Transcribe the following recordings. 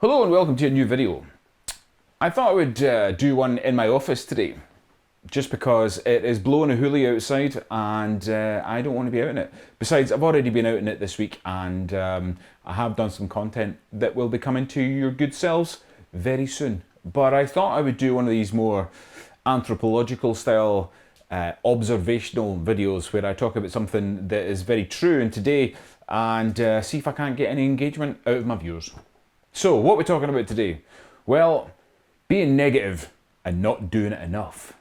Hello and welcome to a new video. I thought I would do one in my office today, just because it is blowing a hoolie outside and I don't want to be out in it. Besides, I've already been out in it this week and I have done some content that will be coming to your good selves very soon. But I thought I would do one of these more anthropological style observational videos where I talk about something that is very true in today and see if I can't get any engagement out of my viewers. So, what are we talking about today? Well, being negative and not doing it enough.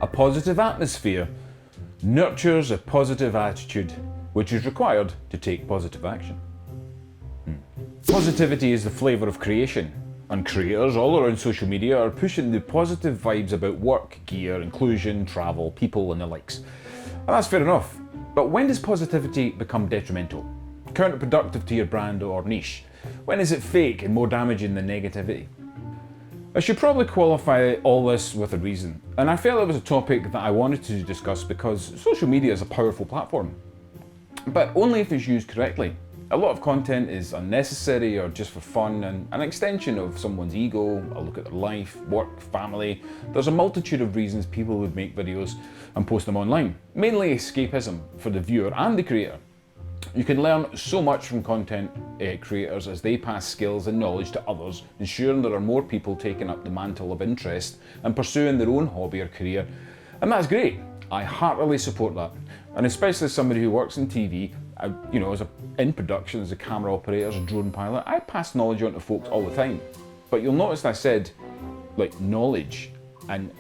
A positive atmosphere nurtures a positive attitude, which is required to take positive action. Positivity is the flavour of creation, and creators all around social media are pushing the positive vibes about work, gear, inclusion, travel, people and the likes. And that's fair enough, but when does positivity become detrimental, counterproductive to your brand or niche? When is it fake and more damaging than negativity? I should probably qualify all this with a reason, and I felt it was a topic that I wanted to discuss because social media is a powerful platform, but only if it's used correctly. A lot of content is unnecessary or just for fun and an extension of someone's ego, a look at their life, work, family. There's a multitude of reasons people would make videos and post them online, mainly escapism for the viewer and the creator. You can learn so much from content creators as they pass skills and knowledge to others, ensuring there are more people taking up the mantle of interest and pursuing their own hobby or career. And that's great. I heartily support that. And especially as somebody who works in TV, in production, as a camera operator, as a drone pilot, I pass knowledge on to folks all the time. But you'll notice I said, knowledge, and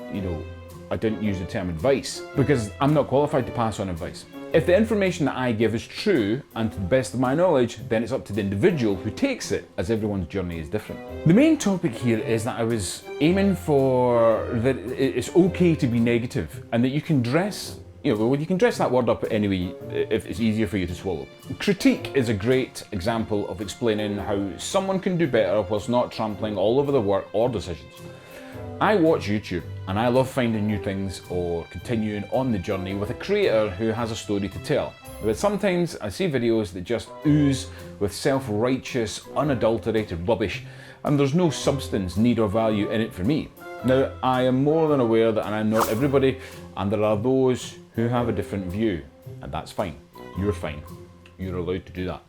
I didn't use the term advice, because I'm not qualified to pass on advice. If the information that I give is true, and to the best of my knowledge, then it's up to the individual who takes it, as everyone's journey is different. The main topic here is that I was aiming for that it's okay to be negative, and that you can dress you can dress that word up anyway if it's easier for you to swallow. Critique is a great example of explaining how someone can do better whilst not trampling all over their work or decisions. I watch YouTube and I love finding new things or continuing on the journey with a creator who has a story to tell. But sometimes I see videos that just ooze with self-righteous, unadulterated rubbish, and there's no substance, need or value in it for me. Now, I am more than aware that I'm not everybody, and there are those who have a different view, and that's fine. You're fine. You're allowed to do that.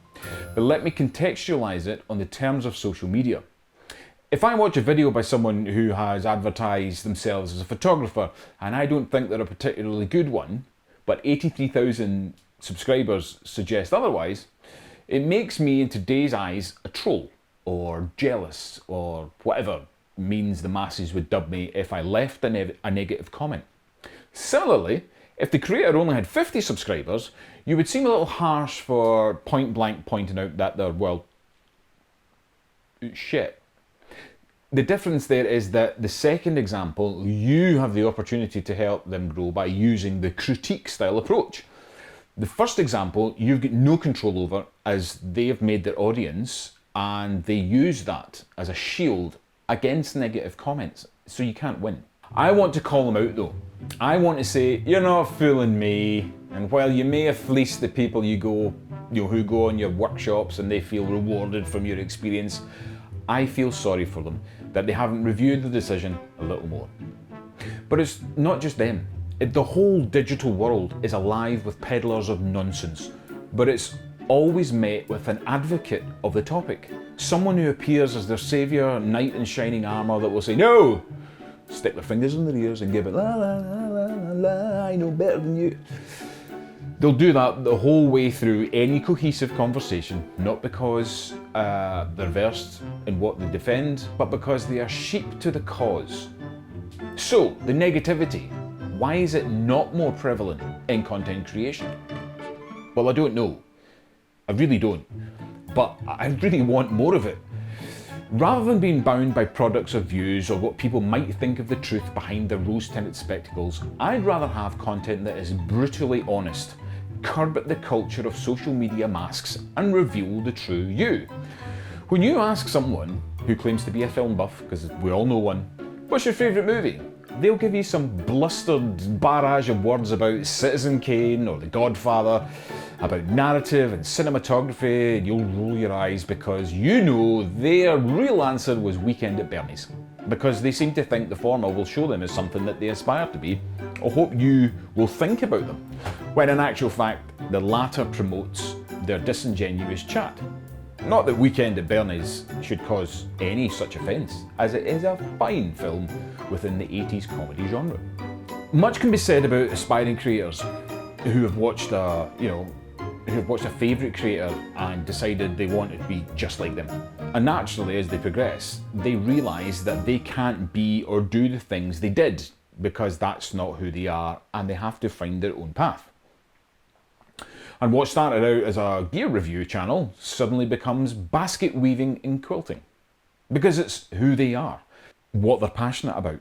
But let me contextualize it on the terms of social media. If I watch a video by someone who has advertised themselves as a photographer, and I don't think they're a particularly good one, but 83,000 subscribers suggest otherwise, it makes me, in today's eyes, a troll, or jealous, or whatever means the masses would dub me if I left a negative comment. Similarly, if the creator only had 50 subscribers, you would seem a little harsh for point blank pointing out that they're, shit. The difference there is that the second example, you have the opportunity to help them grow by using the critique style approach. The first example, you've got no control over, as they have made their audience and they use that as a shield against negative comments, so you can't win. I want to call them out though. I want to say, you're not fooling me, and while you may have fleeced the people who go on your workshops and they feel rewarded from your experience, I feel sorry for them that they haven't reviewed the decision a little more. But it's not just them. The whole digital world is alive with peddlers of nonsense, but it's always met with an advocate of the topic. Someone who appears as their saviour, knight in shining armour, that will say, no! Stick their fingers in their ears and give it, la la la la la la, I know better than you. They'll do that the whole way through any cohesive conversation, not because they're versed in what they defend, but because they are sheep to the cause. So, the negativity, why is it not more prevalent in content creation? Well, I don't know. I really don't. But I really want more of it. Rather than being bound by products or views or what people might think of the truth behind their rose-tinted spectacles, I'd rather have content that is brutally honest, curb the culture of social media masks and reveal the true you. When you ask someone who claims to be a film buff, because we all know one, what's your favourite movie? They'll give you some blustered barrage of words about Citizen Kane or The Godfather, about narrative and cinematography, and you'll roll your eyes because you know their real answer was Weekend at Bernie's. Because they seem to think the former will show them as something that they aspire to be, or hope you will think about them, when in actual fact the latter promotes their disingenuous chat. Not that Weekend at Bernie's should cause any such offence, as it is a fine film within the 80s comedy genre. Much can be said about aspiring creators who have watched a favourite creator and decided they want to be just like them. And naturally, as they progress, they realise that they can't be or do the things they did because that's not who they are, and they have to find their own path. And what started out as a gear review channel suddenly becomes basket weaving and quilting. Because it's who they are, what they're passionate about,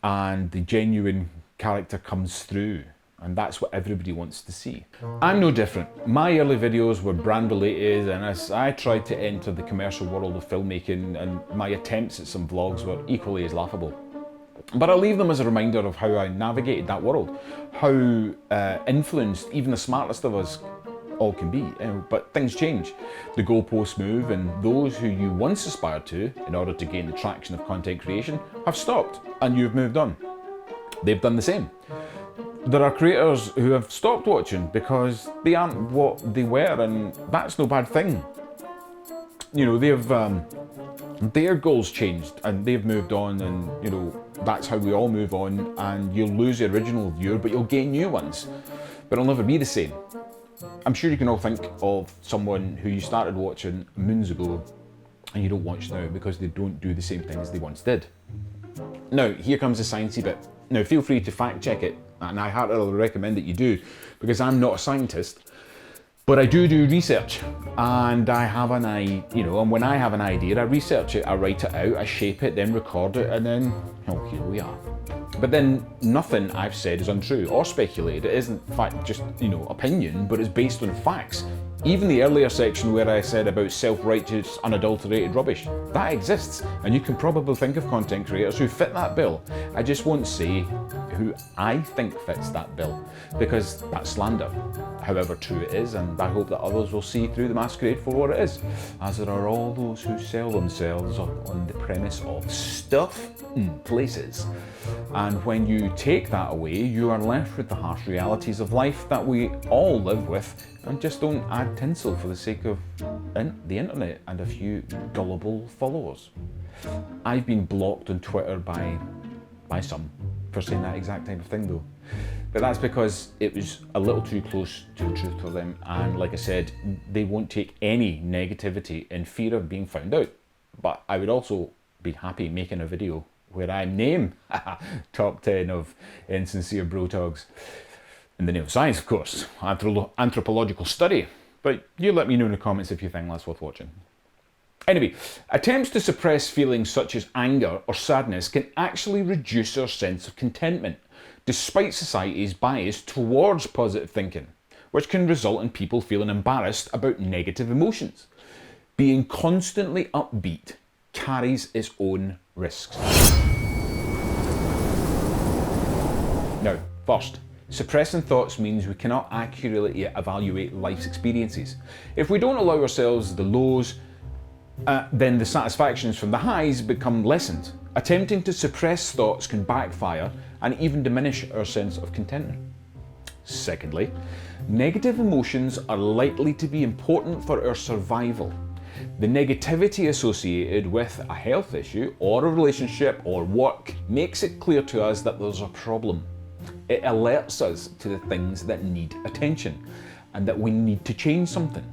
and the genuine character comes through. And that's what everybody wants to see. I'm no different. My early videos were brand related, and as I tried to enter the commercial world of filmmaking, and my attempts at some vlogs were equally as laughable. But I leave them as a reminder of how I navigated that world, how influenced even the smartest of us all can be. But things change. The goalposts move, and those who you once aspired to, in order to gain the traction of content creation, have stopped, and you've moved on. They've done the same. There are creators who have stopped watching because they aren't what they were, and that's no bad thing. You know, they've their goals changed and they've moved on, and you know, that's how we all move on, and you'll lose the original viewer but you'll gain new ones, but it'll never be the same. I'm sure you can all think of someone who you started watching moons ago and you don't watch now because they don't do the same things they once did. Now, here comes the sciencey bit. Now, feel free to fact check it, and I heartily recommend that you do, because I'm not a scientist, but I do research, and I have an idea, you know, and when I have an idea, I research it, I write it out, I shape it, then record it, and then, oh, here we are. But then nothing I've said is untrue or speculated. It isn't, in fact, just, you know, opinion, but it's based on facts. Even the earlier section where I said about self-righteous, unadulterated rubbish, that exists, and you can probably think of content creators who fit that bill. I just won't say who I think fits that bill, because that's slander, however true it is, and I hope that others will see through the masquerade for what it is, as there are all those who sell themselves on the premise of stuff and places. And when you take that away, you are left with the harsh realities of life that we all live with, and just don't add tinsel for the sake of the internet and a few gullible followers. I've been blocked on Twitter by some for saying that exact type of thing though. But that's because it was a little too close to the truth for them, and like I said, they won't take any negativity in fear of being found out. But I would also be happy making a video where I name top 10 of insincere brotogs. In the name of science, of course, anthropological study. But you let me know in the comments if you think that's worth watching. Anyway, attempts to suppress feelings such as anger or sadness can actually reduce our sense of contentment, despite society's bias towards positive thinking, which can result in people feeling embarrassed about negative emotions. Being constantly upbeat carries its own risks. Now, first, suppressing thoughts means we cannot accurately evaluate life's experiences. If we don't allow ourselves the lows, then the satisfactions from the highs become lessened. Attempting to suppress thoughts can backfire and even diminish our sense of contentment. Secondly, negative emotions are likely to be important for our survival. The negativity associated with a health issue or a relationship or work makes it clear to us that there's a problem. It alerts us to the things that need attention and that we need to change something.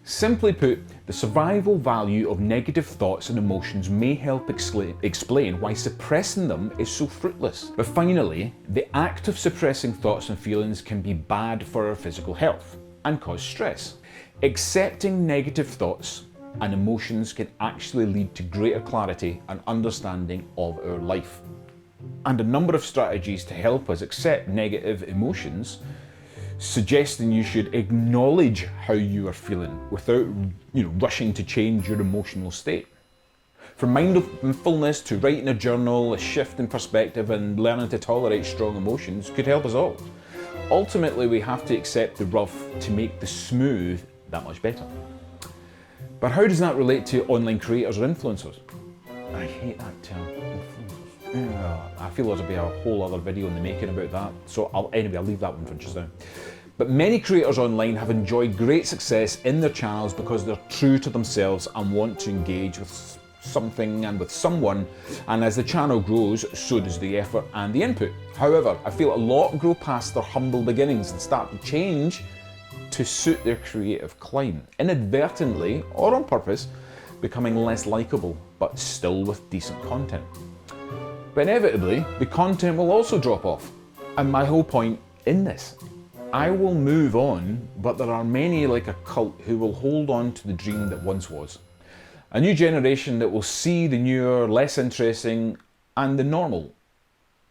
Simply put, the survival value of negative thoughts and emotions may help explain why suppressing them is so fruitless. But finally, the act of suppressing thoughts and feelings can be bad for our physical health and cause stress. Accepting negative thoughts and emotions can actually lead to greater clarity and understanding of our life. And a number of strategies to help us accept negative emotions suggesting you should acknowledge how you are feeling without, rushing to change your emotional state. From mindfulness to writing a journal, a shift in perspective and learning to tolerate strong emotions could help us all. Ultimately, we have to accept the rough to make the smooth that much better. But how does that relate to online creators or influencers? I hate that term, influencers. I feel there'll be a whole other video in the making about that, so I'll leave that one for just now. But many creators online have enjoyed great success in their channels because they're true to themselves and want to engage with something and with someone, and as the channel grows, so does the effort and the input. However, I feel a lot grow past their humble beginnings and start to change to suit their creative climb, inadvertently or on purpose, becoming less likable, but still with decent content. But inevitably, the content will also drop off. And my whole point in this, I will move on, but there are many like a cult who will hold on to the dream that once was. A new generation that will see the newer, less interesting, and the normal,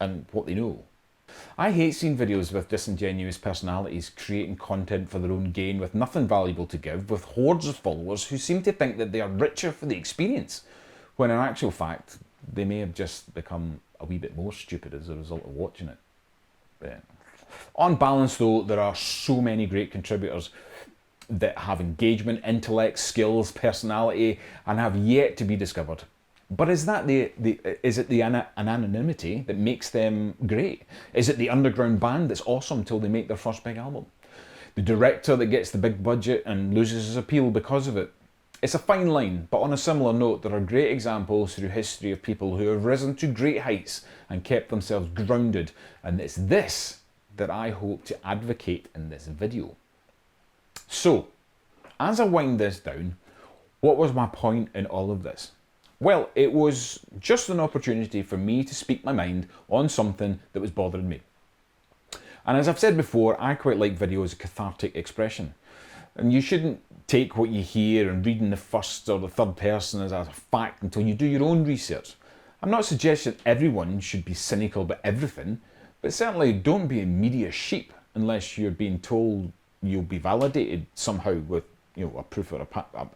and what they know. I hate seeing videos with disingenuous personalities creating content for their own gain with nothing valuable to give, with hordes of followers who seem to think that they are richer for the experience, when in actual fact, they may have just become a wee bit more stupid as a result of watching it. But on balance though, there are so many great contributors that have engagement, intellect, skills, personality, and have yet to be discovered. But is that is it the anonymity that makes them great? Is it the underground band that's awesome till they make their first big album? The director that gets the big budget and loses his appeal because of it? It's a fine line, but on a similar note, there are great examples through history of people who have risen to great heights and kept themselves grounded, and it's this that I hope to advocate in this video. So, as I wind this down, what was my point in all of this? Well, it was just an opportunity for me to speak my mind on something that was bothering me. And as I've said before, I quite like video as a cathartic expression. And you shouldn't take what you hear and read in the first or the third person as a fact until you do your own research. I'm not suggesting everyone should be cynical about everything, but certainly don't be a media sheep unless you're being told you'll be validated somehow with a proof or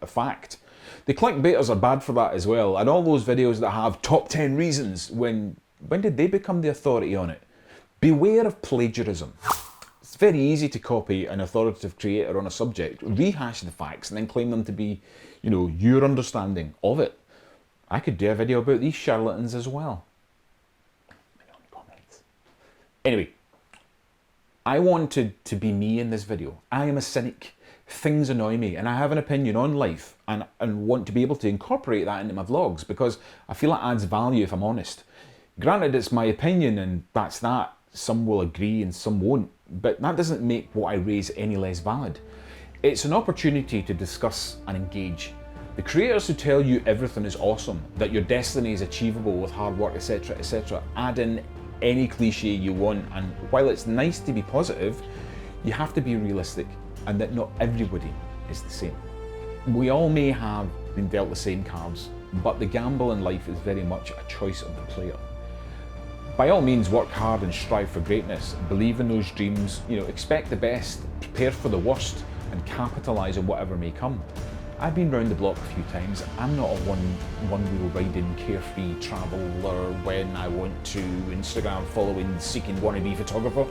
a fact. The clickbaiters are bad for that as well, and all those videos that have top 10 reasons, when did they become the authority on it? Beware of plagiarism. It's very easy to copy an authoritative creator on a subject, rehash the facts, and then claim them to be, your understanding of it. I could do a video about these charlatans as well. Anyway, I wanted to be me in this video. I am a cynic. Things annoy me, and I have an opinion on life, and want to be able to incorporate that into my vlogs because I feel it adds value if I'm honest. Granted, it's my opinion, and that's that. Some will agree and some won't, but that doesn't make what I raise any less valid. It's an opportunity to discuss and engage. The creators who tell you everything is awesome, that your destiny is achievable with hard work, etc., etc., add in any cliche you want, and while it's nice to be positive, you have to be realistic, and that not everybody is the same. We all may have been dealt the same cards, but the gamble in life is very much a choice of the player. By all means, work hard and strive for greatness, believe in those dreams, expect the best, prepare for the worst, and capitalise on whatever may come. I've been round the block a few times. I'm not a one-wheel riding, carefree traveller when I want to, Instagram following, seeking wannabe photographer.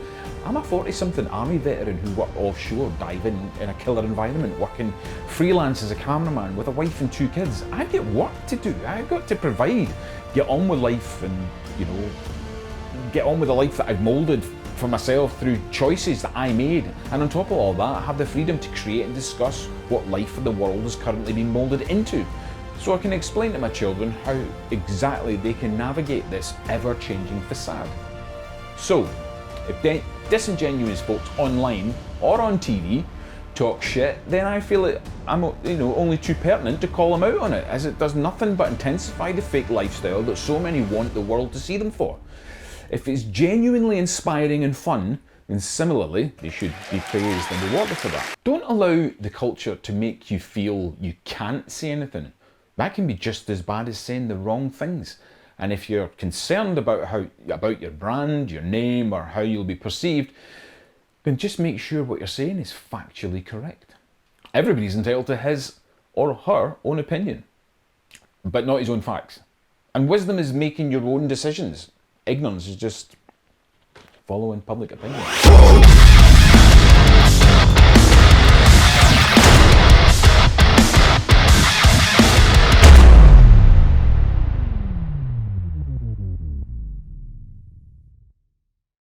I'm a 40-something army veteran who worked offshore, diving in a killer environment, working freelance as a cameraman with a wife and 2 kids. I've got work to do. I've got to provide, get on with life, and get on with the life that I've moulded for myself through choices that I made, and on top of all that, have the freedom to create and discuss what life in the world is currently being moulded into, so I can explain to my children how exactly they can navigate this ever-changing facade. So, if disingenuous folks online or on TV talk shit, then I feel that I'm only too pertinent to call them out on it, as it does nothing but intensify the fake lifestyle that so many want the world to see them for. If it's genuinely inspiring and fun, then similarly, they should be praised and rewarded for that. Don't allow the culture to make you feel you can't say anything. That can be just as bad as saying the wrong things. And if you're concerned about your brand, your name, or how you'll be perceived, then just make sure what you're saying is factually correct. Everybody's entitled to his or her own opinion, but not his own facts. And wisdom is making your own decisions. Ignorance is just following public opinion.